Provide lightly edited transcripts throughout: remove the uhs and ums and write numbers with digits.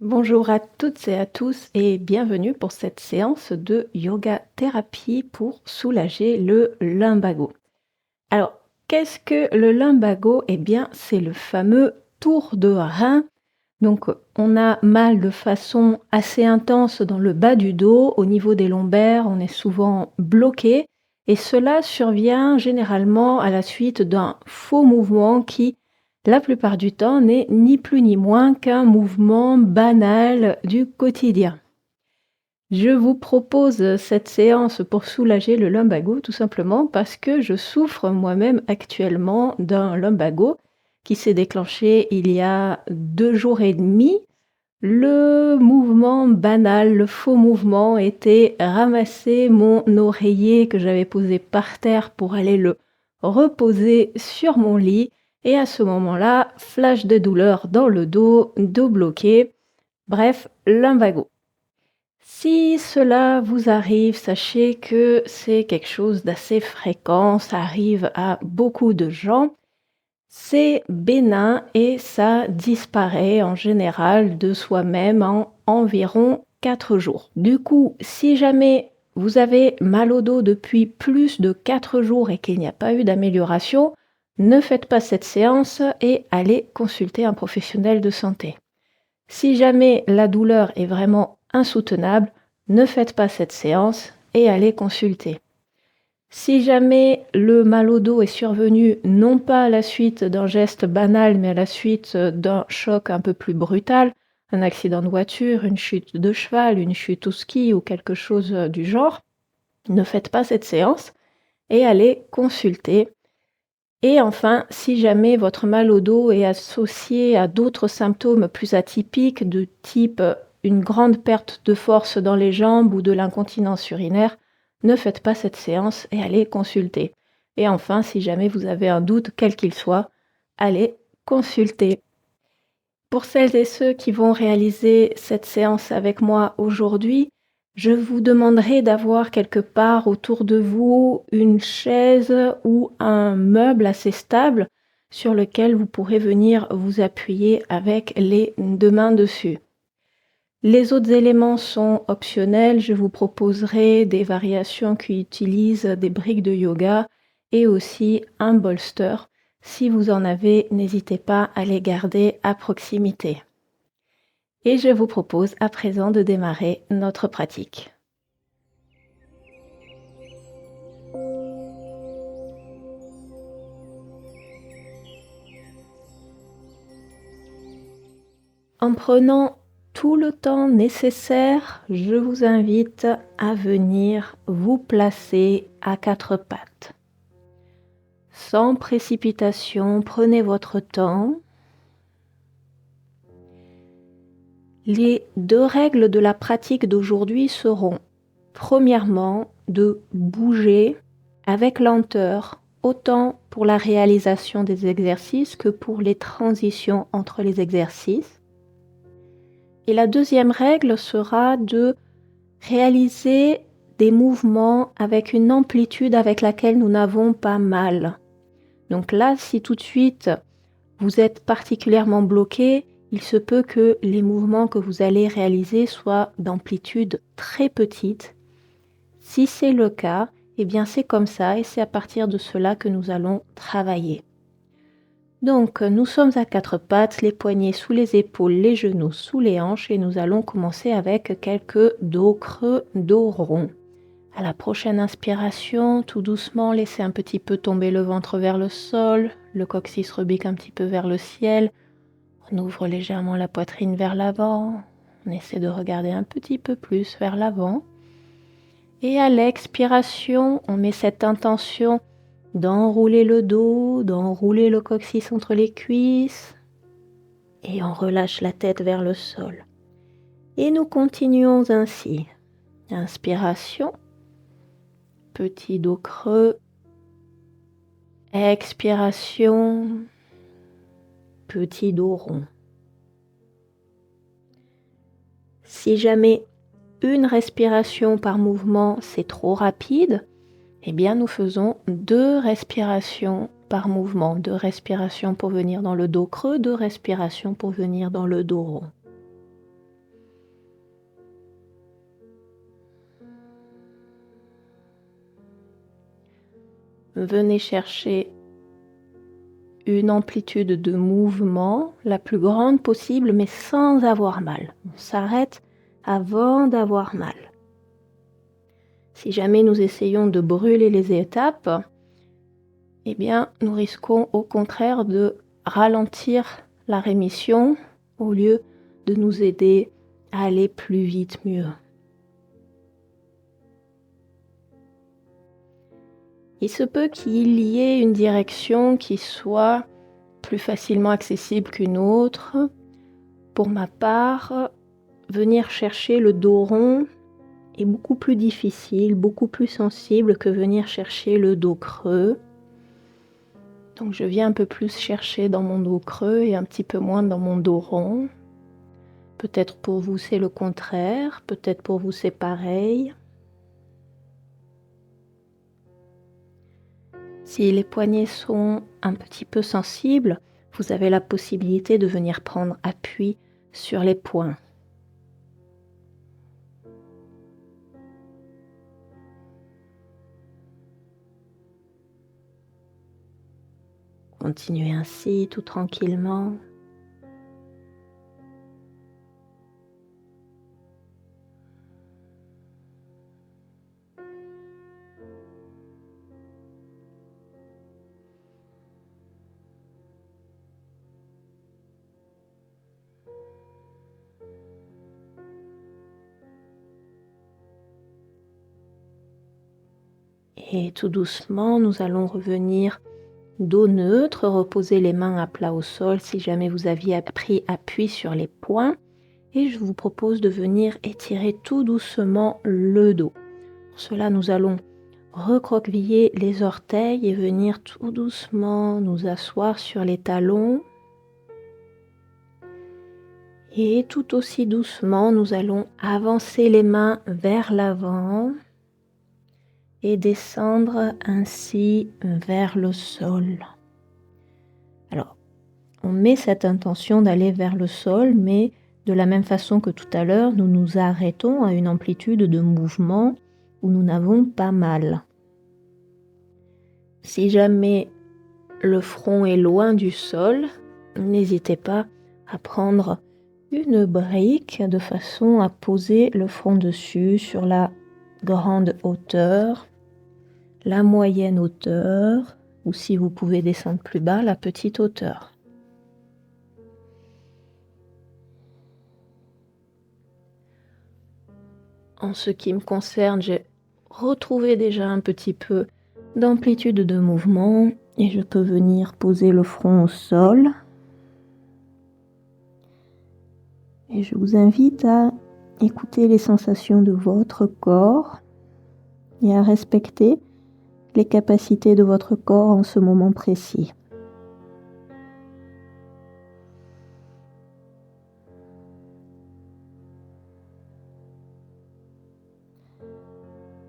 Bonjour à toutes et à tous et bienvenue pour cette séance de yoga thérapie pour soulager le lumbago. Alors, qu'est-ce que le lumbago? Eh bien, c'est le fameux tour de rein. Donc, on a mal de façon assez intense dans le bas du dos, au niveau des lombaires, on est souvent bloqué et cela survient généralement à la suite d'un faux mouvement qui, la plupart du temps, n'est ni plus ni moins qu'un mouvement banal du quotidien. Je vous propose cette séance pour soulager le lumbago, tout simplement parce que je souffre moi-même actuellement d'un lumbago qui s'est déclenché il y a 2 jours et demi. Le mouvement banal, le faux mouvement était ramasser mon oreiller que j'avais posé par terre pour aller le reposer sur mon lit et à ce moment-là, flash de douleur dans le dos bloqué, bref, lumbago. Si cela vous arrive, sachez que c'est quelque chose d'assez fréquent, ça arrive à beaucoup de gens. C'est bénin et ça disparaît en général de soi-même en environ 4 jours. Du coup, si jamais vous avez mal au dos depuis plus de 4 jours et qu'il n'y a pas eu d'amélioration, ne faites pas cette séance et allez consulter un professionnel de santé. Si jamais la douleur est vraiment insoutenable, ne faites pas cette séance et allez consulter. Si jamais le mal au dos est survenu non pas à la suite d'un geste banal, mais à la suite d'un choc un peu plus brutal, un accident de voiture, une chute de cheval, une chute au ski ou quelque chose du genre, ne faites pas cette séance et allez consulter. Et enfin, si jamais votre mal au dos est associé à d'autres symptômes plus atypiques de type une grande perte de force dans les jambes ou de l'incontinence urinaire, ne faites pas cette séance et allez consulter. Et enfin, si jamais vous avez un doute, quel qu'il soit, allez consulter. Pour celles et ceux qui vont réaliser cette séance avec moi aujourd'hui, je vous demanderai d'avoir quelque part autour de vous une chaise ou un meuble assez stable sur lequel vous pourrez venir vous appuyer avec les 2 mains dessus. Les autres éléments sont optionnels, je vous proposerai des variations qui utilisent des briques de yoga et aussi un bolster. Si vous en avez, n'hésitez pas à les garder à proximité. Et je vous propose à présent de démarrer notre pratique. En prenant tout le temps nécessaire, je vous invite à venir vous placer à 4 pattes. Sans précipitation, prenez votre temps. Les 2 règles de la pratique d'aujourd'hui seront, premièrement, de bouger avec lenteur, autant pour la réalisation des exercices que pour les transitions entre les exercices. Et la deuxième règle sera de réaliser des mouvements avec une amplitude avec laquelle nous n'avons pas mal. Donc là, si tout de suite vous êtes particulièrement bloqué, il se peut que les mouvements que vous allez réaliser soient d'amplitude très petite. Si c'est le cas, eh bien c'est comme ça et c'est à partir de cela que nous allons travailler. Donc nous sommes à 4 pattes, les poignets sous les épaules, les genoux sous les hanches et nous allons commencer avec quelques dos creux, dos rond. À la prochaine inspiration, tout doucement, laissez un petit peu tomber le ventre vers le sol, le coccyx rebique un petit peu vers le ciel. On ouvre légèrement la poitrine vers l'avant. On essaie de regarder un petit peu plus vers l'avant. Et à l'expiration, on met cette intention d'enrouler le dos, d'enrouler le coccyx entre les cuisses. Et on relâche la tête vers le sol. Et nous continuons ainsi. Inspiration. Petit dos creux. Expiration. Petit dos rond. Si jamais une respiration par mouvement c'est trop rapide, eh bien nous faisons 2 respirations par mouvement. 2 respirations pour venir dans le dos creux, 2 respirations pour venir dans le dos rond. venez chercher une amplitude de mouvement la plus grande possible, mais sans avoir mal. On s'arrête avant d'avoir mal. Si jamais nous essayons de brûler les étapes, eh bien, nous risquons au contraire de ralentir la rémission au lieu de nous aider à aller plus vite, mieux. Il se peut qu'il y ait une direction qui soit plus facilement accessible qu'une autre. Pour ma part, venir chercher le dos rond est beaucoup plus difficile, beaucoup plus sensible que venir chercher le dos creux. Donc je viens un peu plus chercher dans mon dos creux et un petit peu moins dans mon dos rond. Peut-être pour vous c'est le contraire, peut-être pour vous c'est pareil. Si les poignets sont un petit peu sensibles, vous avez la possibilité de venir prendre appui sur les poings. Continuez ainsi tout tranquillement. Et tout doucement, nous allons revenir dos neutre, reposer les mains à plat au sol si jamais vous aviez pris appui sur les poings. Et je vous propose de venir étirer tout doucement le dos. Pour cela, nous allons recroqueviller les orteils et venir tout doucement nous asseoir sur les talons. Et tout aussi doucement, nous allons avancer les mains vers l'avant et descendre ainsi vers le sol. Alors, on met cette intention d'aller vers le sol, mais de la même façon que tout à l'heure, nous nous arrêtons à une amplitude de mouvement où nous n'avons pas mal. Si jamais le front est loin du sol, n'hésitez pas à prendre une brique de façon à poser le front dessus sur la grande hauteur, la moyenne hauteur, ou si vous pouvez descendre plus bas, la petite hauteur. En ce qui me concerne, j'ai retrouvé déjà un petit peu d'amplitude de mouvement et je peux venir poser le front au sol. Et je vous invite à écouter les sensations de votre corps et à respecter les capacités de votre corps en ce moment précis.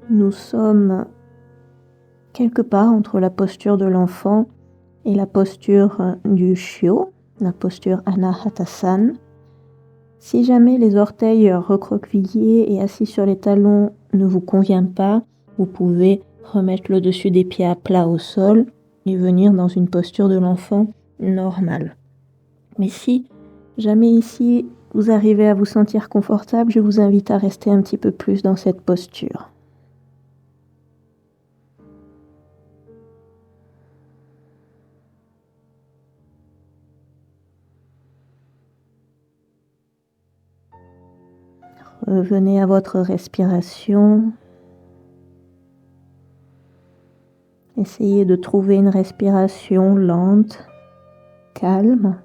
Nous sommes quelque part entre la posture de l'enfant et la posture du chiot, la posture Anahatasana. Si jamais les orteils recroquevillés et assis sur les talons ne vous convient pas, vous pouvez remettre le dessus des pieds à plat au sol et venir dans une posture de l'enfant normale. Mais si jamais ici vous arrivez à vous sentir confortable, je vous invite à rester un petit peu plus dans cette posture. Revenez à votre respiration. Essayez de trouver une respiration lente, calme.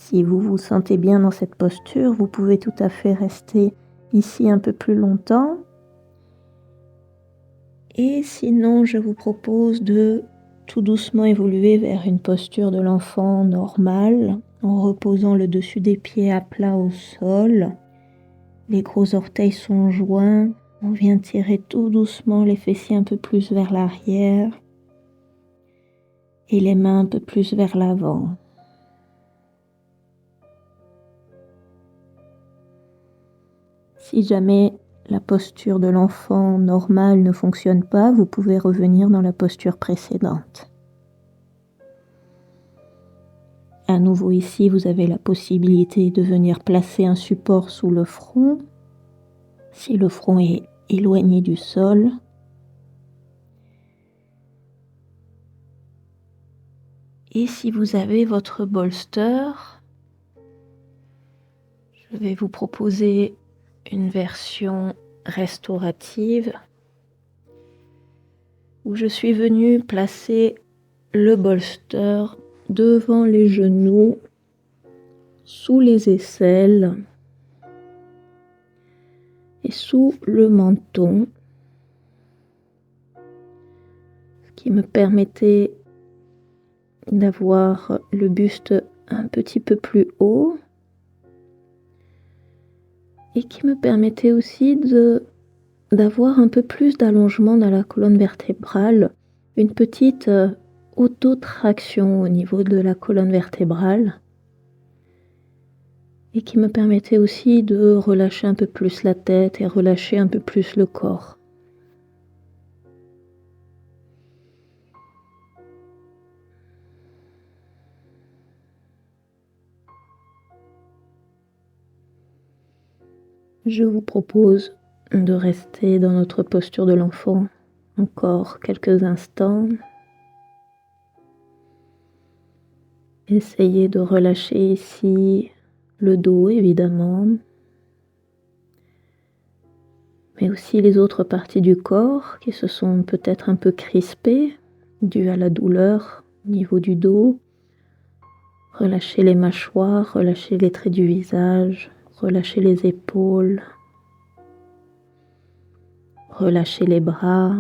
Si vous vous sentez bien dans cette posture, vous pouvez tout à fait rester ici un peu plus longtemps. Et sinon, je vous propose de tout doucement évoluer vers une posture de l'enfant normale, en reposant le dessus des pieds à plat au sol. Les gros orteils sont joints. On vient tirer tout doucement les fessiers un peu plus vers l'arrière et les mains un peu plus vers l'avant. Si jamais la posture de l'enfant normal ne fonctionne pas, vous pouvez revenir dans la posture précédente. À nouveau ici, vous avez la possibilité de venir placer un support sous le front, si le front est éloigné du sol. Et si vous avez votre bolster, je vais vous proposer une version restaurative où je suis venue placer le bolster devant les genoux, sous les aisselles et sous le menton, ce qui me permettait d'avoir le buste un petit peu plus haut et qui me permettait aussi d'avoir un peu plus d'allongement dans la colonne vertébrale, une petite autotraction au niveau de la colonne vertébrale et qui me permettait aussi de relâcher un peu plus la tête et relâcher un peu plus le corps. Je vous propose de rester dans notre posture de l'enfant encore quelques instants. Essayez de relâcher ici le dos évidemment, mais aussi les autres parties du corps qui se sont peut-être un peu crispées dues à la douleur au niveau du dos. Relâchez les mâchoires, relâchez les traits du visage, relâchez les épaules, relâchez les bras.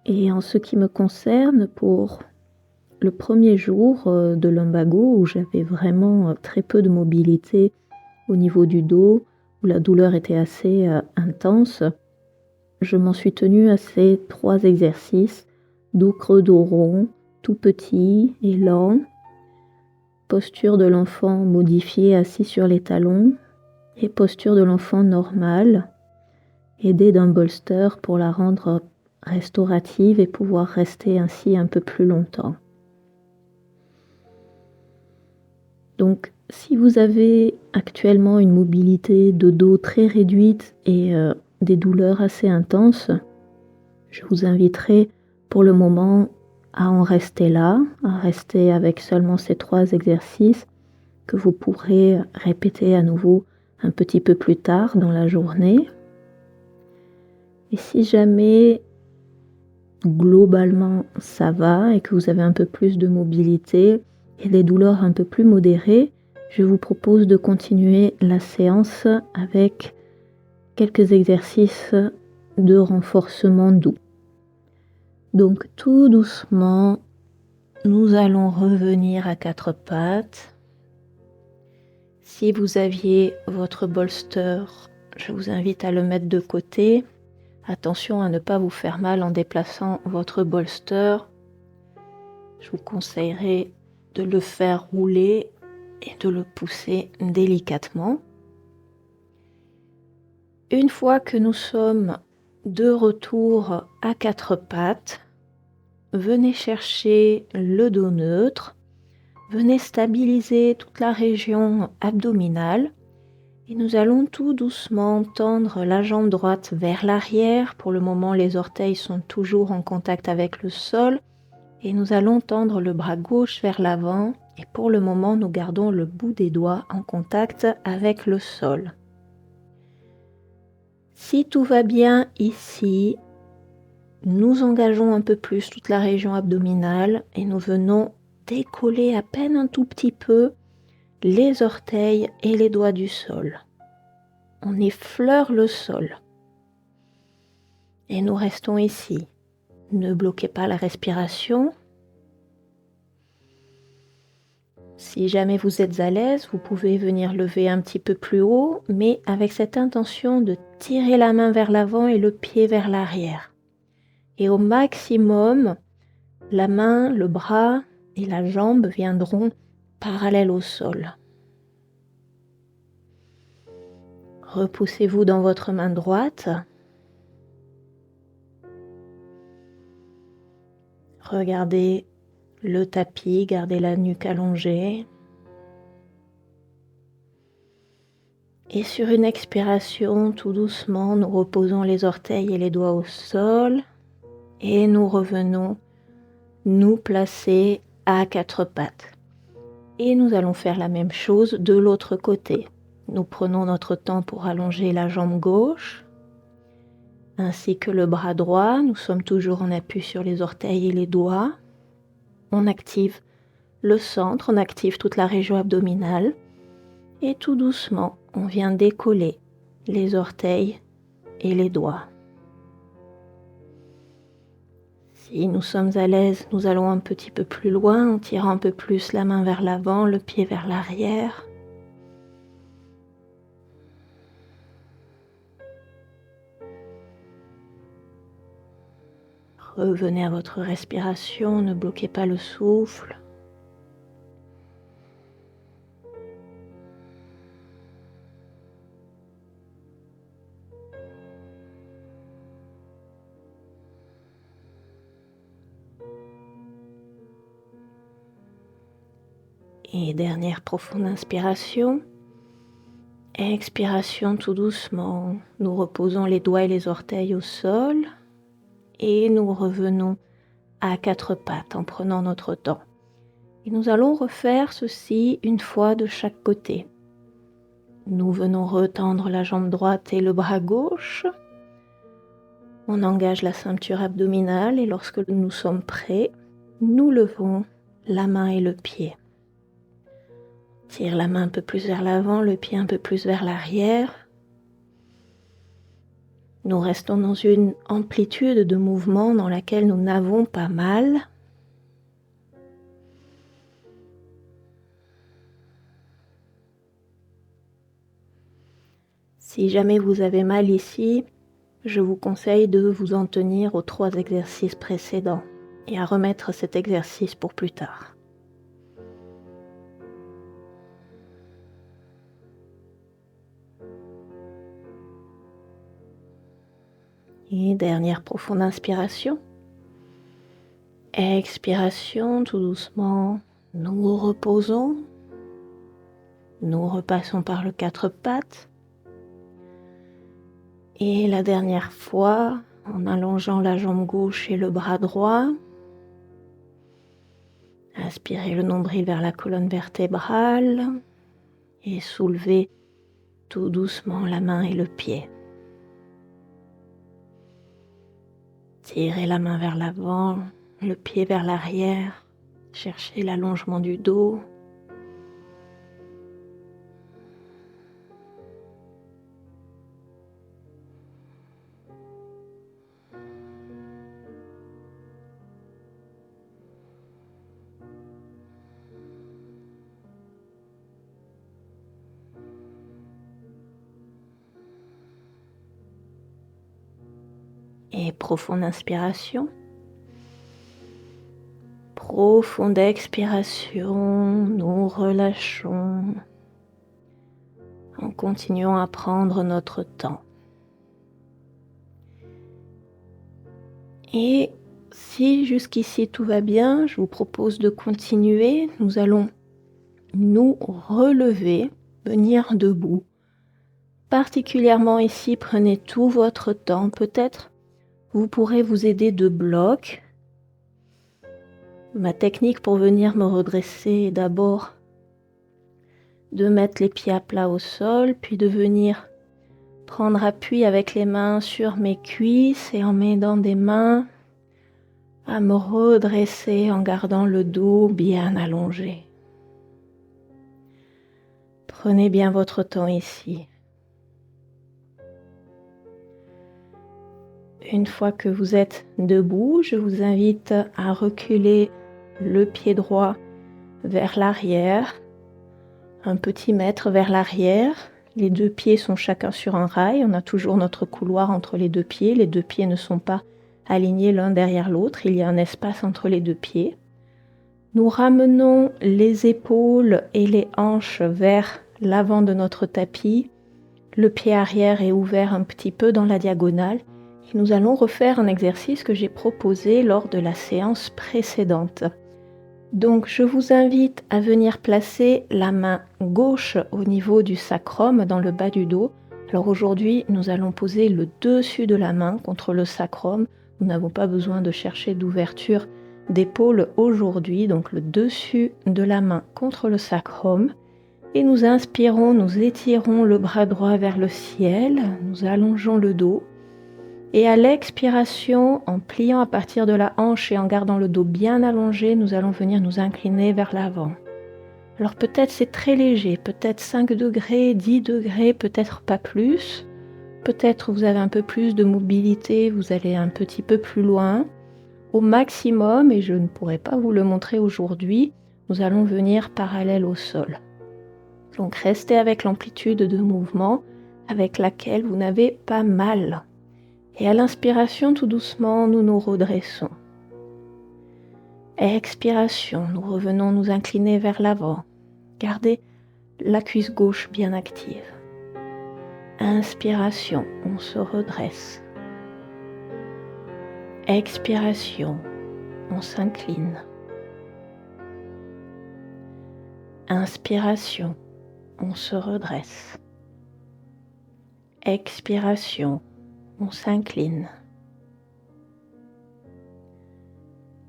Et en ce qui me concerne, pour le premier jour de lumbago, où j'avais vraiment très peu de mobilité au niveau du dos, où la douleur était assez intense, je m'en suis tenue à ces 3 exercices: dos creux, dos rond, tout petit et lent, posture de l'enfant modifiée assis sur les talons et posture de l'enfant normale, aidée d'un bolster pour la rendre restaurative et pouvoir rester ainsi un peu plus longtemps. Donc, si vous avez actuellement une mobilité de dos très réduite et des douleurs assez intenses, je vous inviterai pour le moment à en rester là, à rester avec seulement ces 3 exercices que vous pourrez répéter à nouveau un petit peu plus tard dans la journée. Et si jamais globalement ça va et que vous avez un peu plus de mobilité et des douleurs un peu plus modérées, je vous propose de continuer la séance avec quelques exercices de renforcement doux. Donc tout doucement, nous allons revenir à 4 pattes. Si vous aviez votre bolster, je vous invite à le mettre de côté. Attention à ne pas vous faire mal en déplaçant votre bolster. Je vous conseillerais de le faire rouler et de le pousser délicatement. Une fois que nous sommes de retour à 4 pattes, venez chercher le dos neutre, venez stabiliser toute la région abdominale et nous allons tout doucement tendre la jambe droite vers l'arrière. Pour le moment, les orteils sont toujours en contact avec le sol et nous allons tendre le bras gauche vers l'avant et pour le moment, nous gardons le bout des doigts en contact avec le sol. Si tout va bien ici, nous engageons un peu plus toute la région abdominale et nous venons décoller à peine un tout petit peu les orteils et les doigts du sol. On effleure le sol. Et nous restons ici. Ne bloquez pas la respiration. Si jamais vous êtes à l'aise, vous pouvez venir lever un petit peu plus haut, mais avec cette intention de tirer la main vers l'avant et le pied vers l'arrière. Et au maximum, la main, le bras et la jambe viendront parallèles au sol. Repoussez-vous dans votre main droite. Regardez le tapis, gardez la nuque allongée. Et sur une expiration, tout doucement, nous reposons les orteils et les doigts au sol et nous revenons nous placer à quatre pattes. Et nous allons faire la même chose de l'autre côté. Nous prenons notre temps pour allonger la jambe gauche ainsi que le bras droit. Nous sommes toujours en appui sur les orteils et les doigts. On active le centre, on active toute la région abdominale et tout doucement, on vient décoller les orteils et les doigts. Si nous sommes à l'aise, nous allons un petit peu plus loin en tirant un peu plus la main vers l'avant, le pied vers l'arrière. Revenez à votre respiration, ne bloquez pas le souffle. Et dernière profonde inspiration. Expiration tout doucement. Nous reposons les doigts et les orteils au sol. Et nous revenons à quatre pattes en prenant notre temps. Et nous allons refaire ceci une fois de chaque côté. Nous venons retendre la jambe droite et le bras gauche. On engage la ceinture abdominale et lorsque nous sommes prêts, nous levons la main et le pied. Tire la main un peu plus vers l'avant, le pied un peu plus vers l'arrière. Nous restons dans une amplitude de mouvement dans laquelle nous n'avons pas mal. Si jamais vous avez mal ici, je vous conseille de vous en tenir aux 3 exercices précédents et à remettre cet exercice pour plus tard. Et dernière profonde inspiration. Expiration, tout doucement, nous reposons. Nous repassons par le 4 pattes. Et la dernière fois, en allongeant la jambe gauche et le bras droit. Aspirez le nombril vers la colonne vertébrale et soulevez tout doucement la main et le pied. Tirez la main vers l'avant, le pied vers l'arrière, cherchez l'allongement du dos. Et profonde inspiration. Profonde expiration, nous relâchons en continuant à prendre notre temps. Et si jusqu'ici tout va bien, je vous propose de continuer. Nous allons nous relever, venir debout. Particulièrement ici, prenez tout votre temps. Peut-être vous pourrez vous aider de blocs. Ma technique pour venir me redresser est d'abord de mettre les pieds à plat au sol, puis de venir prendre appui avec les mains sur mes cuisses et en m'aidant des mains à me redresser en gardant le dos bien allongé. Prenez bien votre temps ici. Une fois que vous êtes debout, je vous invite à reculer le pied droit vers l'arrière, un petit mètre vers l'arrière. Les deux pieds sont chacun sur un rail. On a toujours notre couloir entre les deux pieds. Les deux pieds ne sont pas alignés l'un derrière l'autre. Il y a un espace entre les deux pieds. Nous ramenons les épaules et les hanches vers l'avant de notre tapis. Le pied arrière est ouvert un petit peu dans la diagonale. Et nous allons refaire un exercice que j'ai proposé lors de la séance précédente. Donc je vous invite à venir placer la main gauche au niveau du sacrum dans le bas du dos. Alors aujourd'hui, nous allons poser le dessus de la main contre le sacrum. Nous n'avons pas besoin de chercher d'ouverture d'épaule aujourd'hui, donc le dessus de la main contre le sacrum. Et nous inspirons, nous étirons le bras droit vers le ciel, nous allongeons le dos. Et à l'expiration, en pliant à partir de la hanche et en gardant le dos bien allongé, nous allons venir nous incliner vers l'avant. Alors peut-être c'est très léger, peut-être 5 degrés, 10 degrés, peut-être pas plus. Peut-être vous avez un peu plus de mobilité, vous allez un petit peu plus loin. Au maximum, et je ne pourrai pas vous le montrer aujourd'hui, nous allons venir parallèle au sol. Donc restez avec l'amplitude de mouvement avec laquelle vous n'avez pas mal. Et à l'inspiration, tout doucement, nous nous redressons. Expiration, nous revenons nous incliner vers l'avant. Gardez la cuisse gauche bien active. Inspiration, on se redresse. Expiration, on s'incline. Inspiration, on se redresse. Expiration, on s'incline.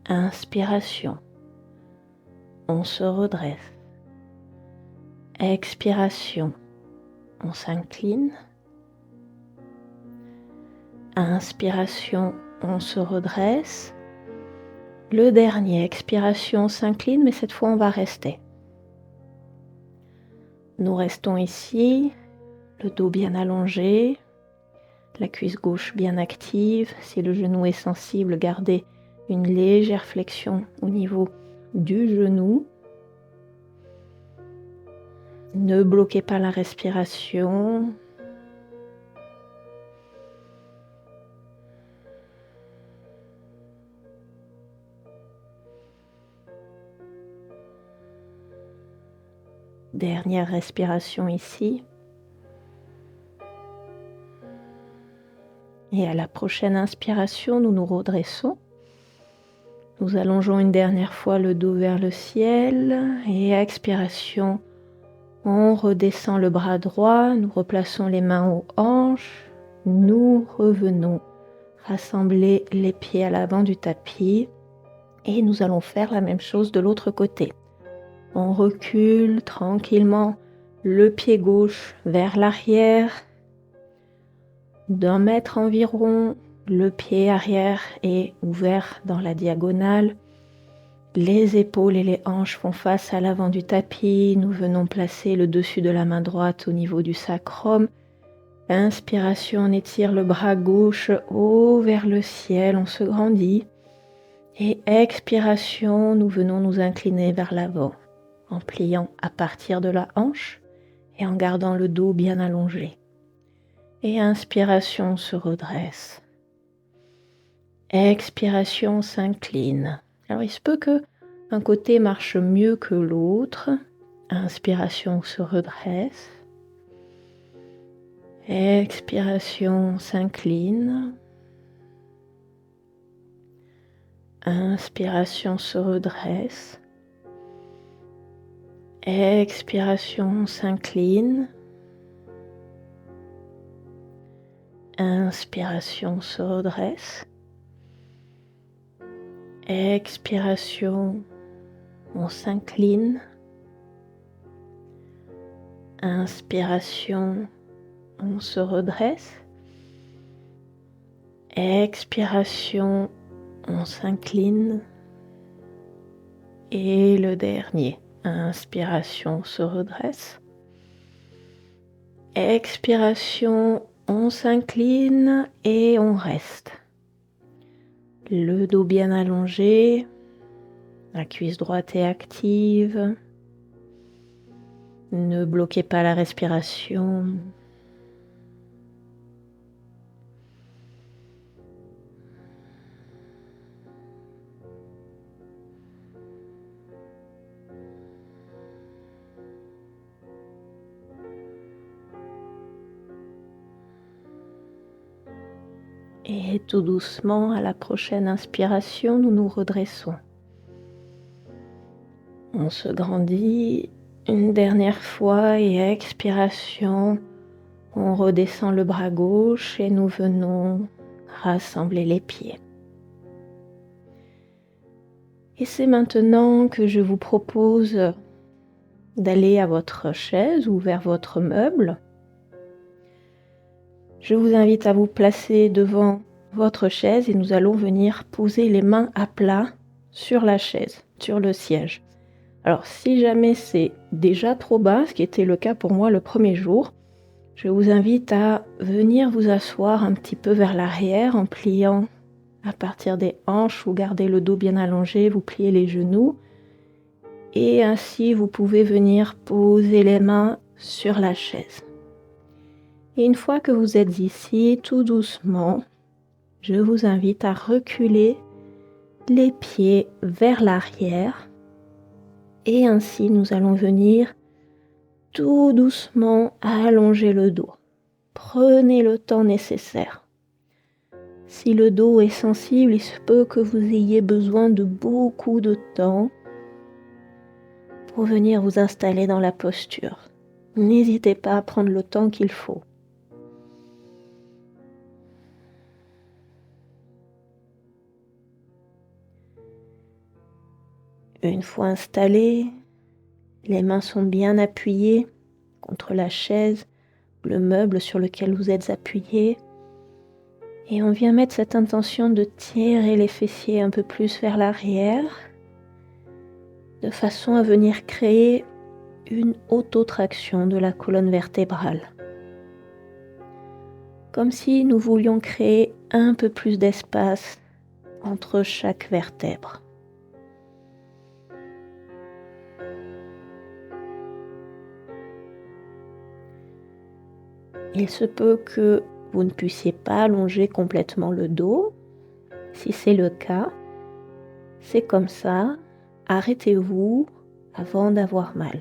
Inspiration, on se redresse. Expiration, on s'incline. Inspiration, on se redresse. Le dernier, expiration, on s'incline, mais cette fois on va rester. Nous restons ici, le dos bien allongé, la cuisse gauche bien active. Si le genou est sensible, gardez une légère flexion au niveau du genou. Ne bloquez pas la respiration. Dernière respiration ici. Et à la prochaine inspiration, nous nous redressons. Nous allongeons une dernière fois le dos vers le ciel. Et à expiration, on redescend le bras droit. Nous replaçons les mains aux hanches. Nous revenons rassembler les pieds à l'avant du tapis. Et nous allons faire la même chose de l'autre côté. On recule tranquillement le pied gauche vers l'arrière. D'1 mètre environ, le pied arrière est ouvert dans la diagonale. Les épaules et les hanches font face à l'avant du tapis. Nous venons placer le dessus de la main droite au niveau du sacrum. Inspiration, on étire le bras gauche haut vers le ciel, on se grandit. Et expiration, nous venons nous incliner vers l'avant en pliant à partir de la hanche et en gardant le dos bien allongé. Et inspiration, on se redresse. Expiration, on s'incline. Alors il se peut que un côté marche mieux que l'autre. Inspiration, on se redresse. Expiration, on s'incline. Inspiration, on se redresse. Expiration, on s'incline. Inspiration, on se redresse. Expiration, on s'incline. Inspiration, on on se redresse. Expiration, on s'incline. Et le dernier. Inspiration, on se redresse. Expiration, on s'incline et on reste. Le dos bien allongé, la cuisse droite est active. Ne bloquez pas la respiration. Et tout doucement, à la prochaine inspiration, nous nous redressons. On se grandit une dernière fois et expiration, on redescend le bras gauche et nous venons rassembler les pieds. Et c'est maintenant que je vous propose d'aller à votre chaise ou vers votre meuble. Je vous invite à vous placer devant votre chaise et nous allons venir poser les mains à plat sur la chaise, sur le siège. Alors si jamais c'est déjà trop bas, ce qui était le cas pour moi le premier jour, je vous invite à venir vous asseoir un petit peu vers l'arrière en pliant à partir des hanches, vous gardez le dos bien allongé, vous pliez les genoux et ainsi vous pouvez venir poser les mains sur la chaise. Et une fois que vous êtes ici, tout doucement, je vous invite à reculer les pieds vers l'arrière. Et ainsi, nous allons venir tout doucement allonger le dos. Prenez le temps nécessaire. Si le dos est sensible, il se peut que vous ayez besoin de beaucoup de temps pour venir vous installer dans la posture. N'hésitez pas à prendre le temps qu'il faut. Une fois installés, les mains sont bien appuyées contre la chaise, le meuble sur lequel vous êtes appuyé. Et on vient mettre cette intention de tirer les fessiers un peu plus vers l'arrière, de façon à venir créer une autotraction de la colonne vertébrale. Comme si nous voulions créer un peu plus d'espace entre chaque vertèbre. Il se peut que vous ne puissiez pas allonger complètement le dos. Si c'est le cas, c'est comme ça. Arrêtez-vous avant d'avoir mal.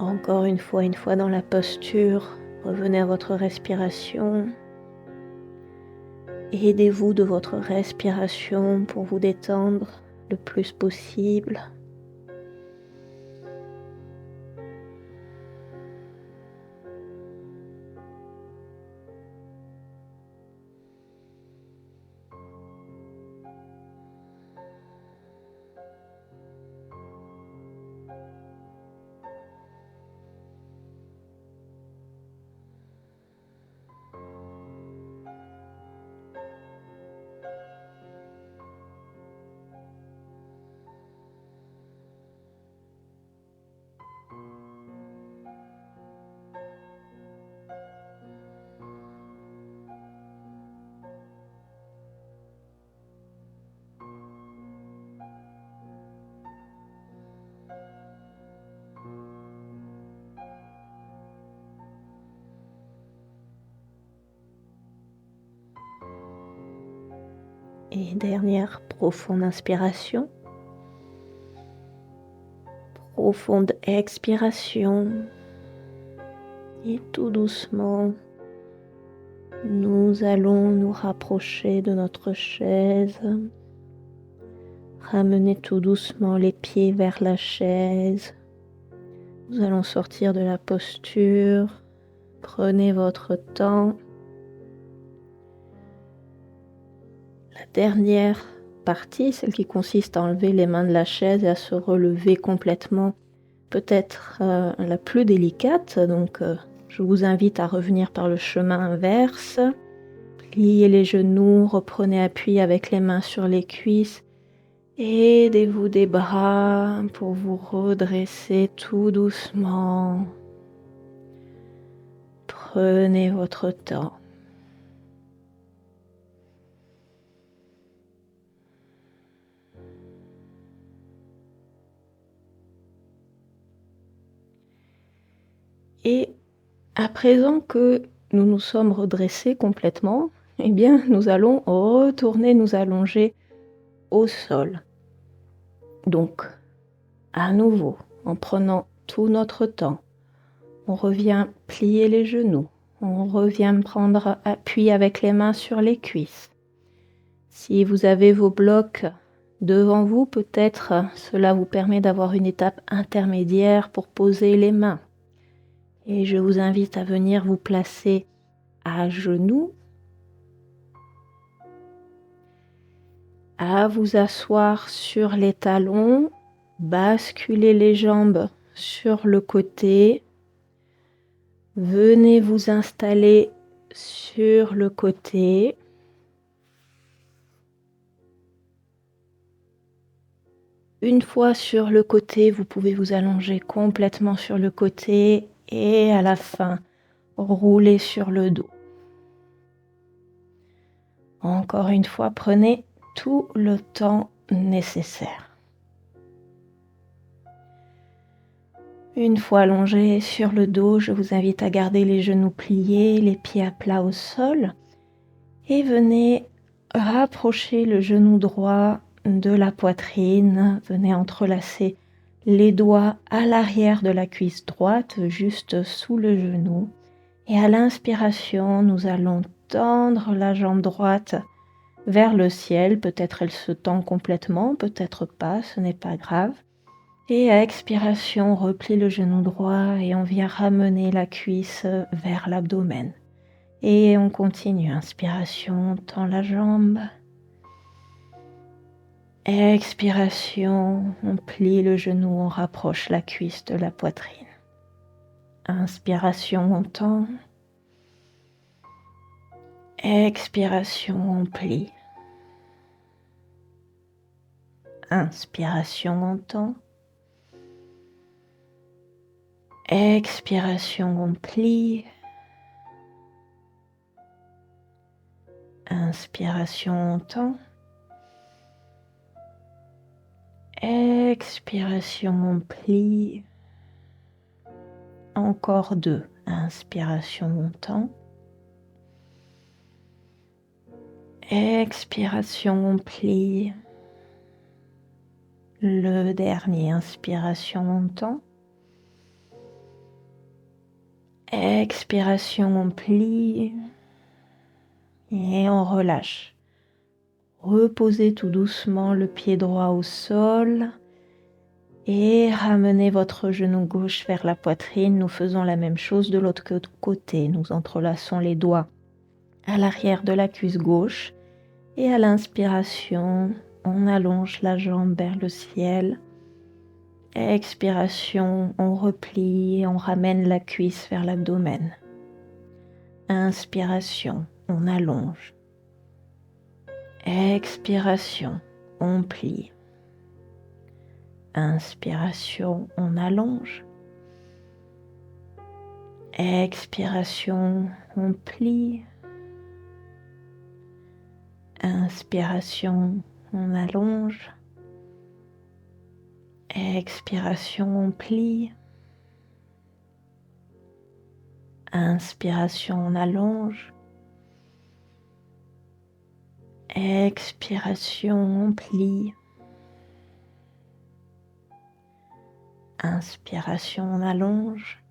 Encore une fois dans la posture, revenez à votre respiration. Aidez-vous de votre respiration pour vous détendre le plus possible. Et dernière profonde inspiration. Profonde expiration. Et tout doucement, nous allons nous rapprocher de notre chaise. Ramener tout doucement les pieds vers la chaise. Nous allons sortir de la posture. Prenez votre temps. La dernière partie, celle qui consiste à enlever les mains de la chaise et à se relever complètement, peut être la plus délicate. Donc, je vous invite à revenir par le chemin inverse. Pliez les genoux, reprenez appui avec les mains sur les cuisses. Aidez-vous des bras pour vous redresser tout doucement. Prenez votre temps. Et à présent que nous nous sommes redressés complètement, eh bien, nous allons retourner nous allonger au sol. Donc, à nouveau, en prenant tout notre temps, on revient plier les genoux, on revient prendre appui avec les mains sur les cuisses. Si vous avez vos blocs devant vous, peut-être cela vous permet d'avoir une étape intermédiaire pour poser les mains. Et je vous invite à venir vous placer à genoux, à vous asseoir sur les talons, basculer les jambes sur le côté. Venez vous installer sur le côté. Une fois sur le côté, vous pouvez vous allonger complètement sur le côté et à la fin, rouler sur le dos. Encore une fois, prenez tout le temps nécessaire. Une fois allongé sur le dos, je vous invite à garder les genoux pliés, les pieds à plat au sol et venez rapprocher le genou droit de la poitrine. Venez entrelacer les doigts à l'arrière de la cuisse droite, juste sous le genou. Et à l'inspiration, nous allons tendre la jambe droite vers le ciel. Peut-être elle se tend complètement, peut-être pas, ce n'est pas grave. Et à expiration, on replie le genou droit et on vient ramener la cuisse vers l'abdomen. Et on continue. Inspiration, on tend la jambe. Expiration, on plie le genou, on rapproche la cuisse de la poitrine. Inspiration, on tend. Expiration, on plie. Inspiration, on tend. Expiration, on plie. Inspiration, on tend. Expiration, on plie. Encore 2. Inspiration, on tend. Expiration, on plie. Le dernier, inspiration, on tend. Expiration, on plie. Et on relâche. Reposez tout doucement le pied droit au sol. Et ramenez votre genou gauche vers la poitrine. Nous faisons la même chose de l'autre côté. Nous entrelaçons les doigts à l'arrière de la cuisse gauche. Et à l'inspiration, on allonge la jambe vers le ciel. Expiration, on replie, on ramène la cuisse vers l'abdomen. Inspiration, on allonge. Expiration, on plie. Inspiration, on allonge. Expiration, on plie. Inspiration, on allonge. Expiration, on plie. Inspiration, on allonge. Expiration, on plie. Inspiration, on allonge.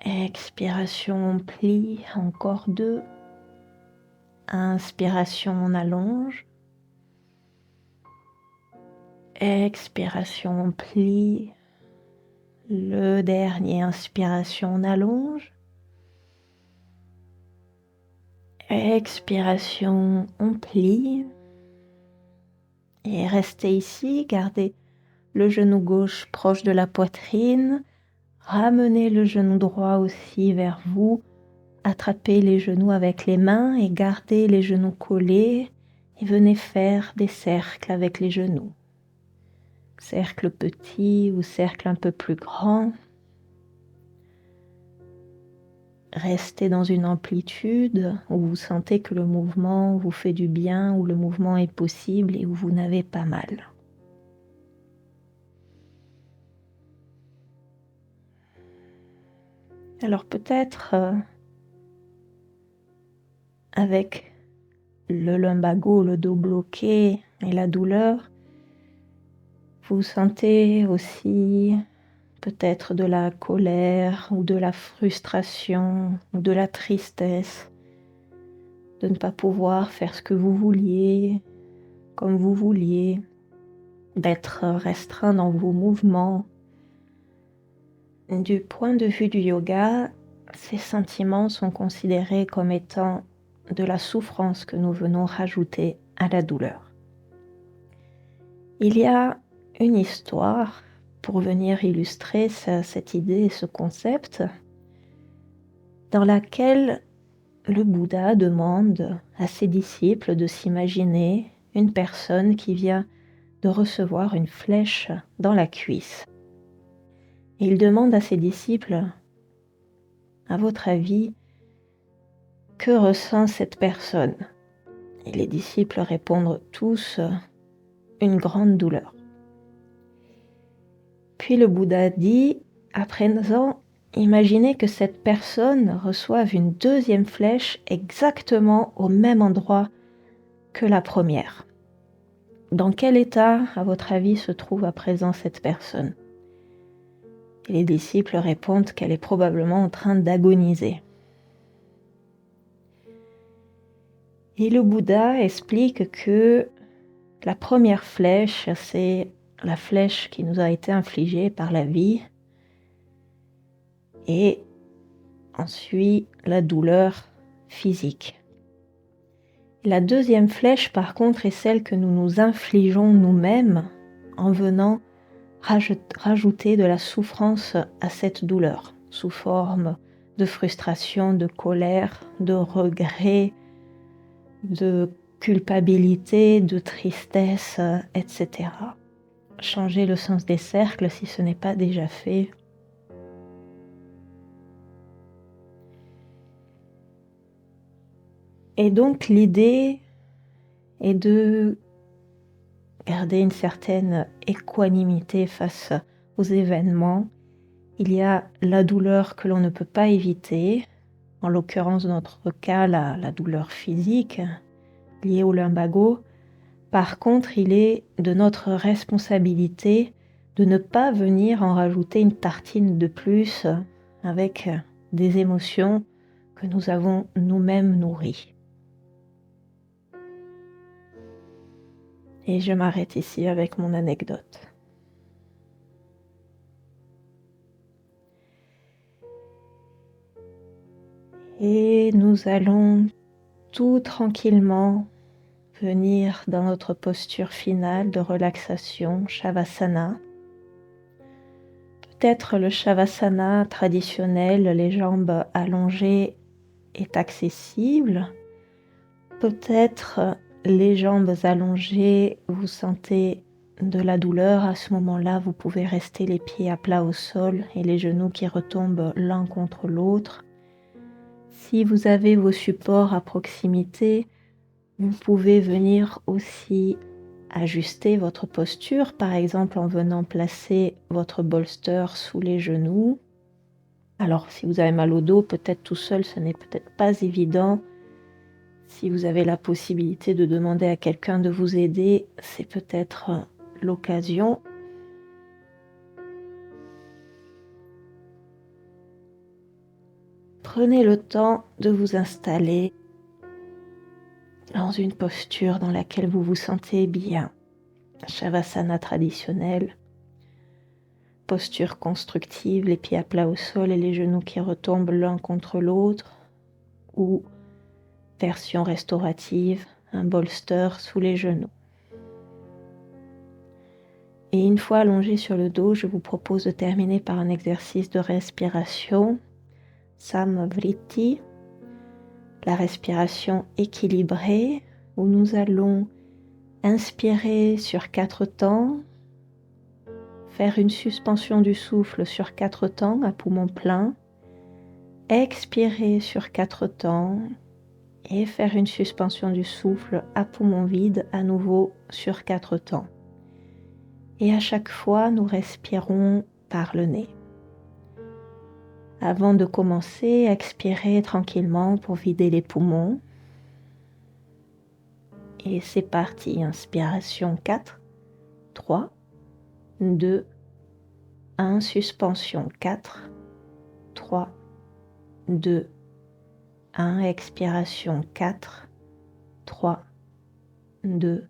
Expiration, on plie. Encore 2. Inspiration, on allonge. Expiration, on plie. Le dernier, inspiration, on allonge. Expiration, on plie. Et restez ici, gardez le genou gauche proche de la poitrine. Ramenez le genou droit aussi vers vous. Attrapez les genoux avec les mains et gardez les genoux collés. Et venez faire des cercles avec les genoux. Cercle petit ou cercle un peu plus grand. Restez dans une amplitude où vous sentez que le mouvement vous fait du bien, où le mouvement est possible et où vous n'avez pas mal. Alors peut-être avec le lumbago, le dos bloqué et la douleur, vous sentez aussi peut-être de la colère ou de la frustration ou de la tristesse de ne pas pouvoir faire ce que vous vouliez, comme vous vouliez, d'être restreint dans vos mouvements. Du point de vue du yoga, ces sentiments sont considérés comme étant de la souffrance que nous venons rajouter à la douleur. Il y a une histoire pour venir illustrer cette idée et ce concept dans laquelle le Bouddha demande à ses disciples de s'imaginer une personne qui vient de recevoir une flèche dans la cuisse. Et il demande à ses disciples, à votre avis, que ressent cette personne? Et les disciples répondent tous une grande douleur. Puis le Bouddha dit, à présent, imaginez que cette personne reçoive une deuxième flèche exactement au même endroit que la première. Dans quel état, à votre avis, se trouve à présent cette personne? Et les disciples répondent qu'elle est probablement en train d'agoniser. Et le Bouddha explique que la première flèche, c'est la flèche qui nous a été infligée par la vie. Et ensuite, la douleur physique. La deuxième flèche, par contre, est celle que nous nous infligeons nous-mêmes en venant rajouter de la souffrance à cette douleur, sous forme de frustration, de colère, de regret, de culpabilité, de tristesse, etc. Changez le sens des cercles si ce n'est pas déjà fait. Et donc l'idée est de garder une certaine équanimité face aux événements. Il y a la douleur que l'on ne peut pas éviter, en l'occurrence dans notre cas la douleur physique liée au lumbago. Par contre, il est de notre responsabilité de ne pas venir en rajouter une tartine de plus avec des émotions que nous avons nous-mêmes nourries. Et je m'arrête ici avec mon anecdote. Et nous allons tout tranquillement venir dans notre posture finale de relaxation, Shavasana. Peut-être le Shavasana traditionnel, les jambes allongées, est accessible. Peut-être les jambes allongées, vous sentez de la douleur. À ce moment-là, vous pouvez rester les pieds à plat au sol et les genoux qui retombent l'un contre l'autre. Si vous avez vos supports à proximité, vous pouvez venir aussi ajuster votre posture, par exemple en venant placer votre bolster sous les genoux. Alors si vous avez mal au dos, peut-être tout seul, ce n'est peut-être pas évident. Si vous avez la possibilité de demander à quelqu'un de vous aider, c'est peut-être l'occasion. Prenez le temps de vous installer dans une posture dans laquelle vous vous sentez bien. Shavasana traditionnel. posture constructive, les pieds à plat au sol et les genoux qui retombent l'un contre l'autre, ou version restaurative, un bolster sous les genoux. Et une fois allongé sur le dos, je vous propose de terminer par un exercice de respiration, Samvriti, la respiration équilibrée, où nous allons inspirer sur 4 temps, faire une suspension du souffle sur 4 temps à poumon plein, expirer sur 4 temps et faire une suspension du souffle à poumon vide à nouveau sur 4 temps. Et à chaque fois, nous respirons par le nez. Avant de commencer, expirez tranquillement pour vider les poumons. Et c'est parti, inspiration 4, 3, 2, 1, suspension 4, 3, 2, 1, expiration 4, 3, 2,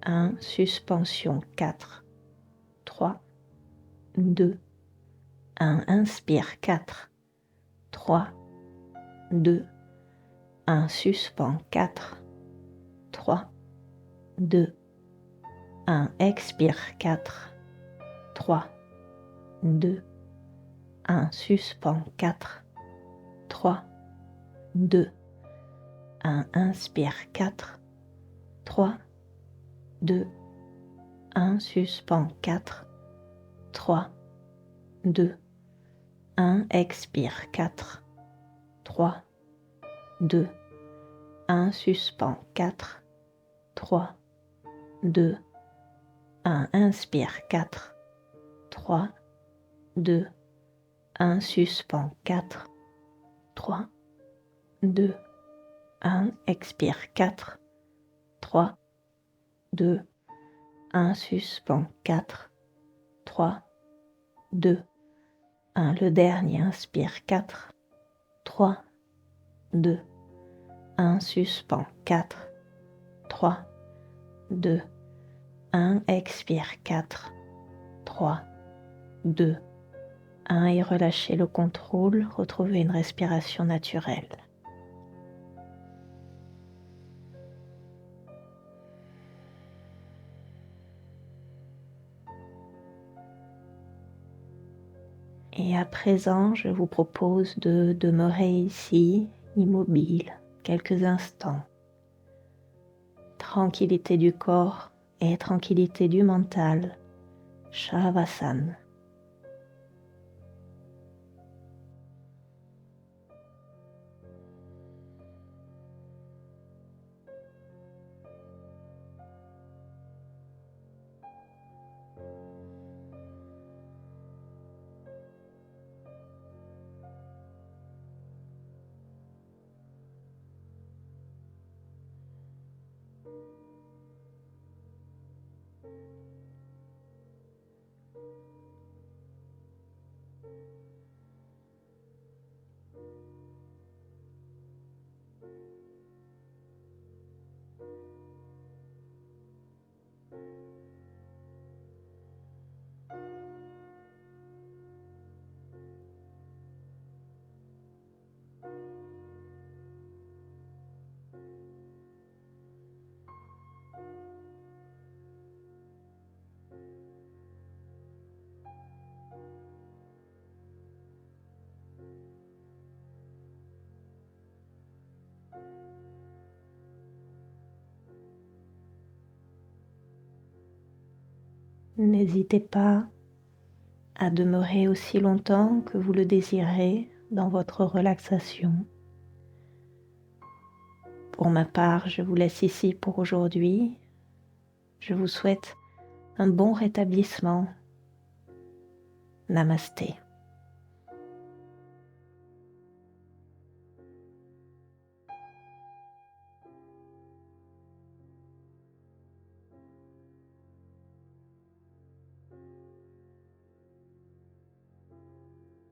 1, suspension 4, 3, 2, 1, inspire 4, 3, 2, 1, suspend 4, 3, 2, 1, expire 4, 3, 2, 1, suspend 4, 3, 2, 1, inspire 4, 3, 2, 1, suspend 4, 3, 2, 1, expire 4, 3, 2, 1, suspend 4, 3, 2, 1, inspire 4, 3, 2, 1, suspend 4, 3, 2, 1, expire 4, 3, 2, 1, suspend 4, 3, 2, 1, le dernier, inspire 4, 3, 2, 1, suspend 4, 3, 2, 1, expire 4, 3, 2, 1 et relâchez le contrôle, retrouvez une respiration naturelle. Et à présent, je vous propose de demeurer ici, immobile, quelques instants. Tranquillité du corps et tranquillité du mental, Shavasana. N'hésitez pas à demeurer aussi longtemps que vous le désirez dans votre relaxation. Pour ma part, je vous laisse ici pour aujourd'hui. Je vous souhaite un bon rétablissement. Namasté.